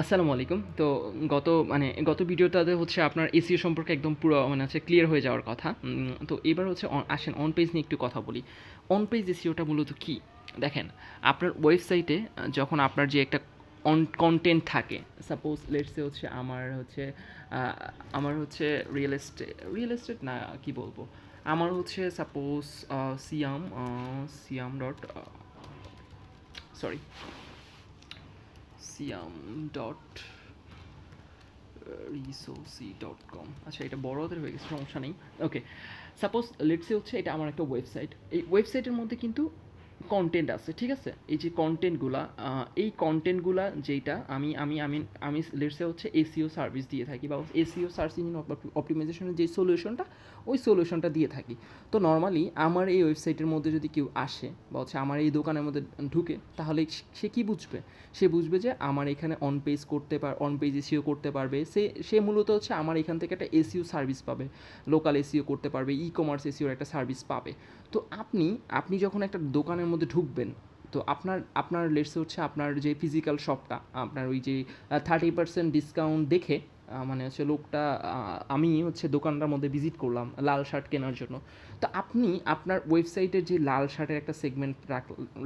আসসালামু আলাইকুম। তো গত ভিডিওটাতে হচ্ছে আপনার এসইও সম্পর্কে একদম পুরো ক্লিয়ার হয়ে যাওয়ার কথা। তো এবার হচ্ছে আসেন অন পেজ নিয়ে একটু কথা বলি। অন পেজ এসইওটা মূলত কী? দেখেন, আপনার ওয়েবসাইটে যখন আপনার যে একটা কনটেন্ট থাকে, সাপোজ লেটস সে হচ্ছে আ আমার হচ্ছে রিয়েল এস্টেট না, কি বলবো? আমার হচ্ছে সাপোজ সিয়াম ডট সরি সিয়াম ডট resource.com। আচ্ছা, এটা বড় হাতের হয়ে গেছে, সমস্যা নেই। ওকে, সাপোজ লেটসে হচ্ছে এটা আমার একটা ওয়েবসাইট। এই ওয়েবসাইটের মধ্যে কিন্তু কন্টেন্ট আছে, ঠিক আছে? এই যে কন্টেন্টগুলা, এই কন্টেন্টগুলা যেইটা আমি আমি আমি আমি লেটসে হচ্ছে এসইও সার্ভিস দিয়ে থাকি, বা এসইও সার্চ ইঞ্জিন অপটিমাইজেশনের যে সলিউশনটা, ওই সলিউশনটা দিয়ে থাকি। তো নর্মালি আমার এই ওয়েবসাইটের মধ্যে যদি কেউ আসে বা হচ্ছে আমার এই দোকানের মধ্যে ঢুকে, তাহলে সে কী বুঝবে? সে বুঝবে যে আমার এখানে অন পেজ এসিও করতে পারবে। সে মূলত হচ্ছে আমার এখান থেকে একটা এসইও সার্ভিস পাবে, লোকাল এসইও করতে পারবে, ই কমার্স এসইওর একটা সার্ভিস পাবে। তো আপনি যখন একটা দোকানের মধ্যে ঢুকবেন, তো আপনার লেটসে হচ্ছে আপনার যে ফিজিক্যাল শপটা, আপনার ওই যে 30% ডিসকাউন্ট দেখে, মানে হচ্ছে লোকটা, আমি হচ্ছে দোকানটার মধ্যে ভিজিট করলাম লাল শার্ট কেনার জন্য। তো আপনি আপনার ওয়েবসাইটের যে লাল শার্টের একটা সেগমেন্ট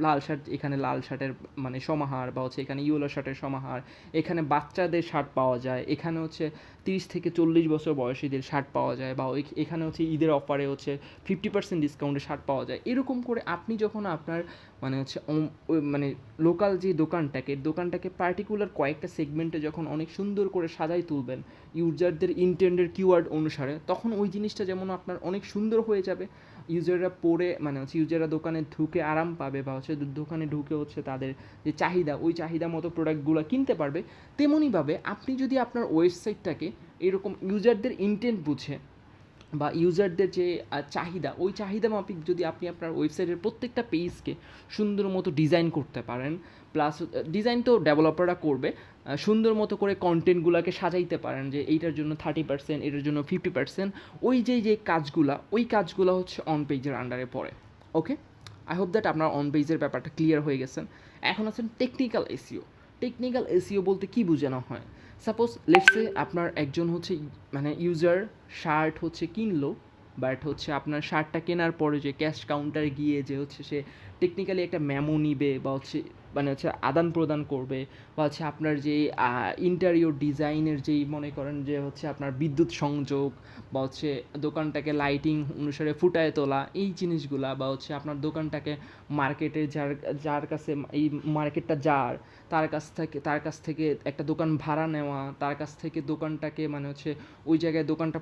লাল শার্ট, এখানে লাল শার্টের মানে সমাহার, বা হচ্ছে এখানে ইয়েলো শার্টের সমাহার, এখানে বাচ্চাদের শার্ট পাওয়া যায়, এখানে হচ্ছে 30 থেকে 40 বছর বয়সীদের শার্ট পাওয়া যায়, বা এখানে হচ্ছে ঈদের অফারে হচ্ছে 50% ডিসকাউন্টে শার্ট পাওয়া যায়। এরকম করে আপনি যখন আপনার মানে লোকাল যে দোকানটাকে পার্টিকুলার কয়েকটা সেগমেন্টে যখন অনেক সুন্দর করে সাজাই তুলবেন ইউজারদের ইন্টেন্ডের কিওয়ার্ড অনুসারে, তখন ওই জিনিসটা যেমন আপনার অনেক সুন্দর হয়ে যাবে। ইউজাররা পড়ে ইউজাররা দোকানে ঢুকে আরাম পাবে, বা হচ্ছে দোকানে ঢুকে হচ্ছে তাদের যে চাহিদা, ওই চাহিদা মতো প্রোডাক্টগুলো কিনতে পারবে। তেমনইভাবে আপনি যদি আপনার ওয়েবসাইটটাকে এরকম ইউজারদের ইন্টেন্ট বুঝে, বা ইউজারদের যে চাহিদা, ওই চাহিদা মাফিক যদি আপনি আপনার ওয়েবসাইটের প্রত্যেকটা পেজকে সুন্দর মতো ডিজাইন করতে পারেন, প্লাস ডিজাইন তো ডেভেলপাররা করবে, সুন্দর মতো করে কন্টেন্টগুলোকে সাজাইতে পারেন যে এইটার জন্য 30%, এটার জন্য 50%, ওই যে কাজগুলো হচ্ছে অন পেজের আন্ডারে পড়ে। ওকে, আই হোপ দ্যাট আপনার অন পেজের ব্যাপারটা ক্লিয়ার হয়ে গেছেন। এখন আছেন টেকনিক্যাল এসইও। টেকনিক্যাল এসইও বলতে কী বোঝানো হয়? সাপোজ লেটসে আপনার একজন হচ্ছে ইউজার শার্ট হচ্ছে কিনলো, বাট হচ্ছে আপনার শার্টটা কেনার পরে যে ক্যাশ কাউন্টারে গিয়ে যে হচ্ছে সে টেকনিক্যালি একটা মেমো নিবে, বা হচ্ছে আদান প্রদান করবে, বা হচ্ছে আপনার যে ইন্টেরিয়র ডিজাইনের যেই মনে করেন যে হচ্ছে আপনার বিদ্যুৎ সংযোগ, বা হচ্ছে দোকানটাকে লাইটিং অনুসারে ফুটায় তোলা, এই জিনিসগুলা, বা হচ্ছে আপনার দোকানটাকে মার্কেটে যার কাছে এই মার্কেটটা তার কাছ থেকে একটা দোকান ভাড়া নেওয়া, তার কাছ থেকে দোকানটাকে ওই জায়গায় দোকানটা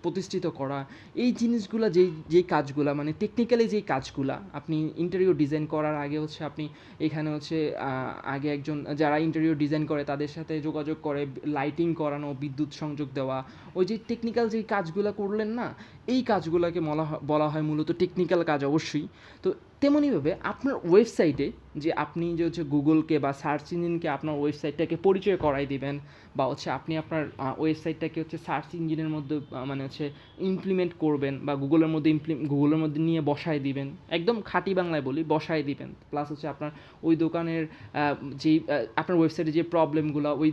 প্রতিষ্ঠিত করা, এই জিনিসগুলা যেই কাজগুলা টেকনিক্যালি যেই কাজগুলা আপনি ইন্টেরিয়র ডিজাইন করার আগে হচ্ছে আপনি এখানে হচ্ছে আগে একজন যারা ইন্টেরিয়র ডিজাইন করে তাদের সাথে যোগাযোগ করে লাইটিং করানো, বিদ্যুৎ সংযোগ দেওয়া, ওই যে টেকনিক্যাল যেই কাজগুলা করলেন না, এই কাজগুলোকে বলা হয় মূলত টেকনিক্যাল কাজ অবশ্যই। তো তেমনইভাবে আপনার ওয়েবসাইটে যে আপনি যে হচ্ছে গুগলকে বা সার্চ ইঞ্জিনকে আপনার ওয়েবসাইটটাকে পরিচয় করাই দিবেন, বা হচ্ছে আপনি আপনার ওয়েবসাইটটাকে হচ্ছে সার্চ ইঞ্জিনের মধ্যে ইমপ্লিমেন্ট করবেন, বা গুগলের মধ্যে নিয়ে বসায় দিবেন, একদম খাঁটি বাংলায় বলি বসায় দিবেন। প্লাস হচ্ছে আপনার ওই দোকানের যেই আপনার ওয়েবসাইটে যে প্রবলেমগুলো ওই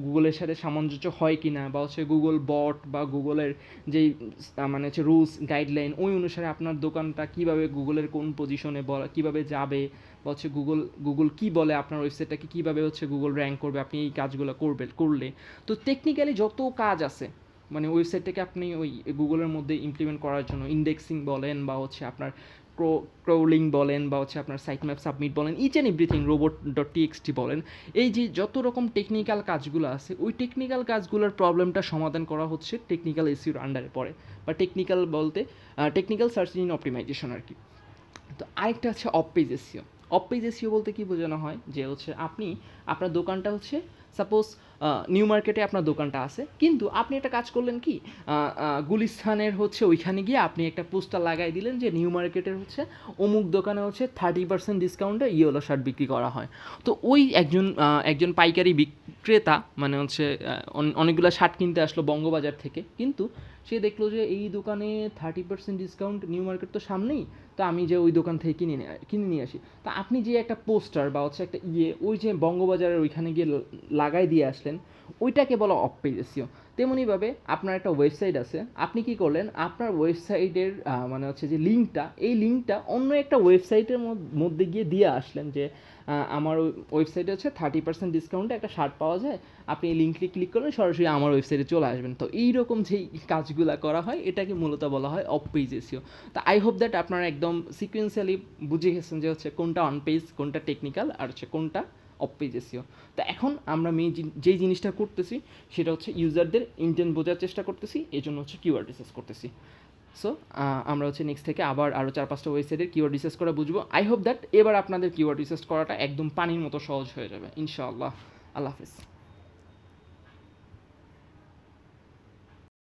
গুগলের সাথে সামঞ্জস্য হয় কি না, বা হচ্ছে গুগল বট বা গুগলের যেই রুলস গাইডলাইন, ওই অনুসারে আপনার দোকানটা কীভাবে গুগলের কোন পজিশনে কীভাবে যাবে, বা হচ্ছে গুগল কী বলে আপনার ওয়েবসাইটটাকে কীভাবে হচ্ছে গুগল র্যাঙ্ক করবে আপনি এই কাজগুলো করলে। তো টেকনিক্যালি যত কাজ আছে ওয়েবসাইটটাকে আপনি ওই গুগলের মধ্যে ইমপ্লিমেন্ট করার জন্য, ইন্ডেক্সিং বলেন, বা হচ্ছে আপনার ক্রোলিং বলেন, বা হচ্ছে আপনার সাইট ম্যাপ সাবমিট বলেন, ইচ অ্যান্ড এভরিথিং, robot.txt বলেন, এই যে যত রকম টেকনিক্যাল কাজগুলো আছে, ওই টেকনিক্যাল কাজগুলোর প্রবলেমটা সমাধান করা হচ্ছে টেকনিক্যাল এসইওর আন্ডারে পড়ে, বা টেকনিক্যাল সার্চ ইঞ্জিন অপটিমাইজেশন আর কি। তো আরেকটা হচ্ছে of page SEO. Of page SEO বলতে কী বোঝানো হয়, যে হচ্ছে আপনি আপনার দোকানটা হচ্ছে সাপোজ নিউ মার্কেটে আপনার দোকানটা আছে, কিন্তু আপনি একটা কাজ করলেন কি, গুলিস্তানের হচ্ছে ওইখানে গিয়ে আপনি একটা পোস্টার লাগাই দিলেন যে নিউ মার্কেটের হচ্ছে অমুক দোকানে হচ্ছে 30% ডিসকাউন্টে ইয়েলো শার্ট বিক্রি করা হয়। তো ওই একজন ক্রেতা মানে হচ্ছে অনেকগুলো শার্ট কিনতে আসলো বঙ্গবাজার থেকে, কিন্তু সে দেখলো যে এই দোকানে 30% ডিসকাউন্ট, নিউ মার্কেট তো সামনেই, তো আমি যে ওই দোকান থেকে কিনে নিয়ে আসি। তা আপনি যে একটা পোস্টার বা হচ্ছে একটা ওই যে বঙ্গবাজারের ওইখানে গিয়ে লাগাই দিয়ে আসলেন, ওইটাকে বলা অফ পেজ এসইও। তেমনইভাবে আপনার একটা ওয়েবসাইট আছে, আপনি কি করলেন, আপনার ওয়েবসাইটের মানে হচ্ছে যে লিঙ্কটা, এই লিঙ্কটা অন্য একটা ওয়েবসাইটের মধ্যে গিয়ে দিয়ে আসলেন যে আমার ওয়েবসাইটে হচ্ছে 30% ডিসকাউন্টে একটা শার্ট পাওয়া যায়, আপনি এই লিঙ্কটি ক্লিক করলেন সরাসরি আমার ওয়েবসাইটে চলে আসবেন। তো এইরকম যেই কাজগুলো করা হয় এটাকে মূলত বলা হয় অফ পেজ এসইও। তো আই হোপ দ্যাট আপনারা একদম সিকুয়েন্সিয়ালি বুঝে গেছেন যে হচ্ছে কোনটা অন পেজ, কোনটা টেকনিক্যাল, আর হচ্ছে কোনটা অফ পেজ এসইও। তো এখন আমরা যেই জিনিসটা করতেছি সেটা হচ্ছে ইউজারদের ইন্টেন্ট বোঝার চেষ্টা করতেছি, এই জন্য হচ্ছে কিওয়ার্ড রিসার্চ করতেছি। সো আমরা হচ্ছে নেক্সট থেকে আবার আরও 4-5টা ওয়েবসাইটের কিওয়ার্ড রিসার্চ করা বুঝবো। আই হোপ দ্যাট এবার আপনাদের কিওয়ার্ড রিসার্চ করাটা একদম পানির মতো সহজ হয়ে যাবে ইনশাআল্লাহ। আল্লাহ হাফেজ।